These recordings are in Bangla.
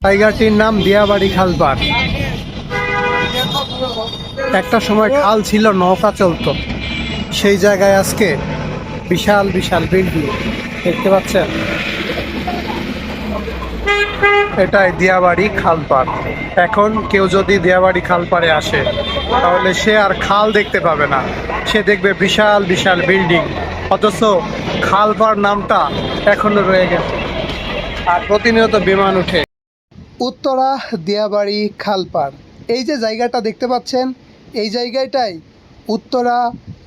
জায়গাটির নাম দিয়াবাড়ি খালপাড়। একটা সময় খাল ছিল, নৌকা চলতো। সেই জায়গায় আজকে বিশাল বিশাল বিল্ডিং দেখতে পাচ্ছেন। এটাই দিয়াবাড়ি খালপাড়। এখন কেউ যদি দিয়াবাড়ি খালপাড়ে আসে তাহলে সে আর খাল দেখতে পাবে না, সে দেখবে বিশাল বিশাল বিল্ডিং। অথচ খালপাড় নামটা এখনো রয়ে গেছে, আর প্রতিনিয়ত বিমান উঠে। উত্তরা দিয়াবাড়ি খালপাড়, এই যে জায়গাটা দেখতে পাচ্ছেন, এই জায়গাটাই উত্তরা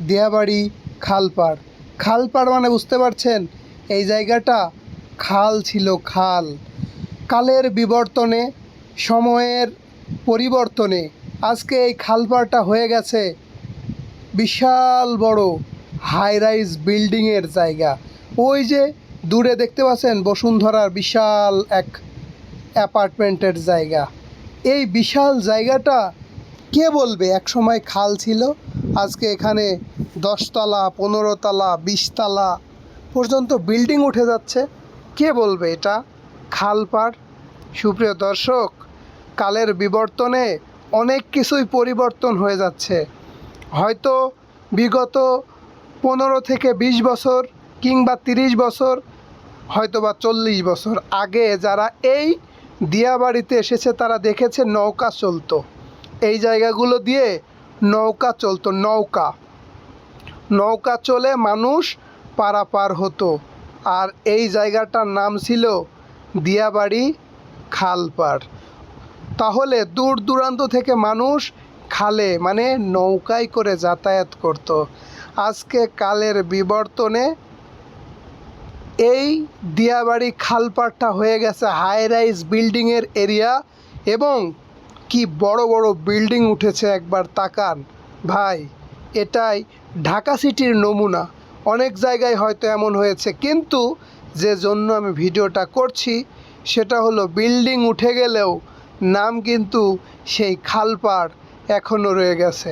দিয়াবাড়ি খালপাড়। খালপাড় মানে বুঝতে পারছেন, এই জায়গাটা খাল ছিল, খাল। কালের বিবর্তনে, সময়ের পরিবর্তনে আজকে এই খালপাড়টা হয়ে গেছে বিশাল বড় হাই রাইজ বিল্ডিংয়ের জায়গা। ওই যে দূরে দেখতে পাচ্ছেন বসুন্ধরার বিশাল এক অ্যাপার্টমেন্টের জায়গা। এই বিশাল জায়গাটা কে বলবে এক সময় খাল ছিল, আজকে এখানে 10 তলা 15 তলা 20 তলা পর্যন্ত বিল্ডিং উঠে যাচ্ছে। কে বলবে এটা খালপাড়? সুপ্রিয় দর্শক, কালের বিবর্তনে অনেক কিছুই পরিবর্তন হয়ে যাচ্ছে। হয়তো বিগত 15 থেকে 20 বছর কিংবা 30 বছর, হয়তো বা 40 বছর আগে যারা এই দিয়াবাড়িতে এসেছে তারা দেখেছে নৌকা চলতো। এই জায়গাগুলো দিয়ে নৌকা চলতো, নৌকা চলে মানুষ পারাপার হতো। আর এই জায়গাটার নাম ছিল দিয়াবাড়ি খালপাড়। তাহলে দূর দূরান্ত থেকে মানুষ খালে মানে নৌকায় করে যাতায়াত করত। আজকে কালের বিবর্তনে এই দিয়াবাড়ি খালপাড়টা হয়ে গেছে হাই রাইজ বিল্ডিংয়ের এরিয়া, এবং কি বড় বড় বিল্ডিং উঠেছে একবার তাকান ভাই। এটাই ঢাকা সিটির নমুনা। অনেক জায়গায় হয়তো এমন হয়েছে, কিন্তু যে জন্য আমি ভিডিওটা করছি সেটা হলো বিল্ডিং উঠে গেলেও নাম কিন্তু সেই খালপাড় এখনও রয়ে গেছে।